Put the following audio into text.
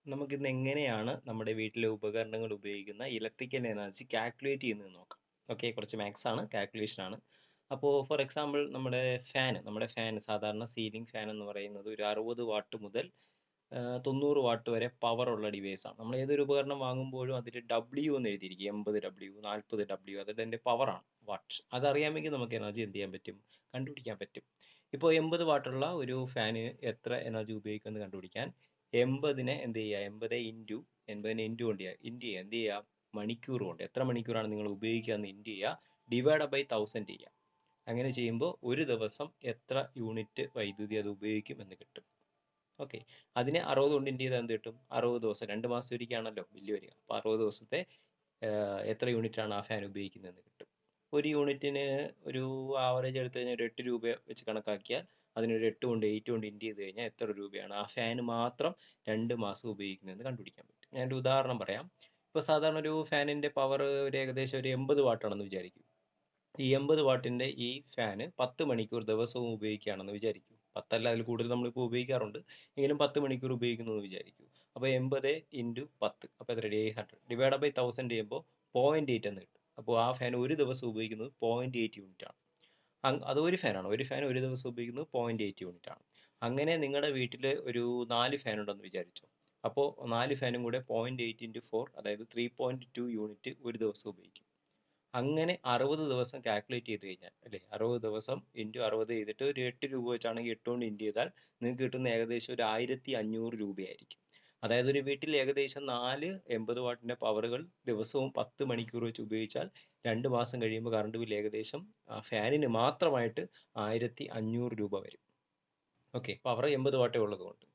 നമുക്കിന്ന് എങ്ങനെയാണ് നമ്മുടെ വീട്ടിലെ ഉപകരണങ്ങൾ ഉപയോഗിക്കുന്ന ഇലക്ട്രിക്കൽ എനർജി കാൽക്കുലേറ്റ് ചെയ്യുന്നത് നോക്കാം. ഓക്കെ, കുറച്ച് മാത്സ് ആണ്, കാൽക്കുലേഷൻ ആണ്. അപ്പോൾ ഫോർ എക്സാമ്പിൾ നമ്മുടെ ഫാൻ സാധാരണ സീലിംഗ് ഫാൻ എന്ന് പറയുന്നത് ഒരു 60 വാട്ട് മുതൽ 90 വാട്ട് വരെ പവർ ഉള്ള ഡിവൈസ് ആണ്. നമ്മൾ ഏതൊരു ഉപകരണം വാങ്ങുമ്പോഴും അതിൽ ഡബ്ല്യു എന്ന് എഴുതിയിരിക്കും, 80 ഡബ്ല്യു, 40 ഡബ്ല്യു, അതിൻ്റെ പവറാണ്, വാട്ട്. അതറിയാമെങ്കിൽ നമുക്ക് എനർജി എന്ത് ചെയ്യാൻ പറ്റും, കണ്ടുപിടിക്കാൻ പറ്റും. ഇപ്പോൾ 80 വാട്ടുള്ള ഒരു ഫാന് എത്ര എനർജി ഉപയോഗിക്കുമെന്ന് കണ്ടുപിടിക്കാൻ 80നെ എന്ത് ചെയ്യുക, 80 കൊണ്ട് ചെയ്യുക, എന്ത് ചെയ്യുക, മണിക്കൂർ കൊണ്ട് എത്ര മണിക്കൂറാണ് നിങ്ങൾ ഉപയോഗിക്കുക എന്ന് ഇൻറ്റു ചെയ്യുക, ഡിവൈഡ് ബൈ 1000 ചെയ്യുക. അങ്ങനെ ചെയ്യുമ്പോൾ ഒരു ദിവസം എത്ര യൂണിറ്റ് വൈദ്യുതി അത് ഉപയോഗിക്കും എന്ന് കിട്ടും. ഓക്കെ, അതിനെ 60 കൊണ്ട് ഇൻറ്റു ചെയ്താൽ എന്ത് കിട്ടും, 60 ദിവസം, 2 മാസം ഒരിക്കലാണല്ലോ ബില്ല് വരിക. അപ്പോൾ 60 ദിവസത്തെ എത്ര യൂണിറ്റ് ആണ് ആ ഫാൻ ഉപയോഗിക്കുന്നതെന്ന് കിട്ടും. ഒരു യൂണിറ്റിന് ഒരു ആവറേജ് എടുത്തു കഴിഞ്ഞാൽ ഒരു 8 രൂപ വെച്ച് കണക്കാക്കിയാൽ അതിനൊരു 8 കൊണ്ട് ഇൻറ്റു ചെയ്ത് കഴിഞ്ഞാൽ എത്ര രൂപയാണ് ആ ഫാന് മാത്രം 2 മാസം ഉപയോഗിക്കുന്നതെന്ന് കണ്ടുപിടിക്കാൻ പറ്റും. ഞാനൊരു ഉദാഹരണം പറയാം. ഇപ്പോൾ സാധാരണ ഒരു ഫാനിൻ്റെ പവർ ഒരു ഏകദേശം ഒരു 80 വാട്ടാണെന്ന് വിചാരിക്കും. ഈ 80 വാട്ടിൻ്റെ ഈ ഫാന് 10 മണിക്കൂർ ദിവസവും ഉപയോഗിക്കുകയാണെന്ന് വിചാരിക്കൂ. 10 അതിൽ കൂടുതൽ നമ്മളിപ്പോൾ ഉപയോഗിക്കാറുണ്ട്, എങ്കിലും 10 മണിക്കൂർ ഉപയോഗിക്കുന്നു എന്ന് വിചാരിക്കൂ. അപ്പോൾ 80 ഇൻറ്റു 10, അപ്പോൾ എത്ര, 800 ഡിവൈഡ് ബൈ 1000 ചെയ്യുമ്പോൾ 0.8 എന്ന് കിട്ടും. അപ്പോൾ ആ ഫാൻ ഒരു ദിവസം ഉപയോഗിക്കുന്നത് 0.8 യൂണിറ്റ് ആണ്. അത് ഒരു ഫാനാണ്, ഒരു ഫാൻ ഒരു ദിവസം ഉപയോഗിക്കുന്നത് 0.8 യൂണിറ്റ് ആണ്. അങ്ങനെ നിങ്ങളുടെ വീട്ടിൽ ഒരു 4 ഫാൻ ഉണ്ടെന്ന് വിചാരിച്ചു. അപ്പോൾ 4 ഫാനും കൂടെ 0.8 ഇൻറ്റു 4, അതായത് 3.2 യൂണിറ്റ് ഒരു ദിവസം ഉപയോഗിക്കും. അങ്ങനെ 60 ദിവസം കാൽക്കുലേറ്റ് ചെയ്ത് കഴിഞ്ഞാൽ, അല്ലേ, 60 ദിവസം ഇൻറ്റു 60 ചെയ്തിട്ട് ഒരു 8 രൂപ വെച്ചാണെങ്കിൽ 8 കൊണ്ട് ഇൻറ്റു ചെയ്താൽ നിങ്ങൾക്ക് കിട്ടുന്ന ഏകദേശം ഒരു 1500 രൂപയായിരിക്കും. അതായത് ഒരു വീട്ടിൽ ഏകദേശം 4 80 വാട്ടിൻ്റെ പവറുകൾ ദിവസവും 10 മണിക്കൂർ വെച്ച് ഉപയോഗിച്ചാൽ 2 മാസം കഴിയുമ്പോൾ കറണ്ട് ബില്ല് ഏകദേശം ഫാനിന് മാത്രമായിട്ട് 1500 രൂപ വരും. ഓക്കെ, പവർ 80 വാട്ടേ ഉള്ളതുകൊണ്ട്.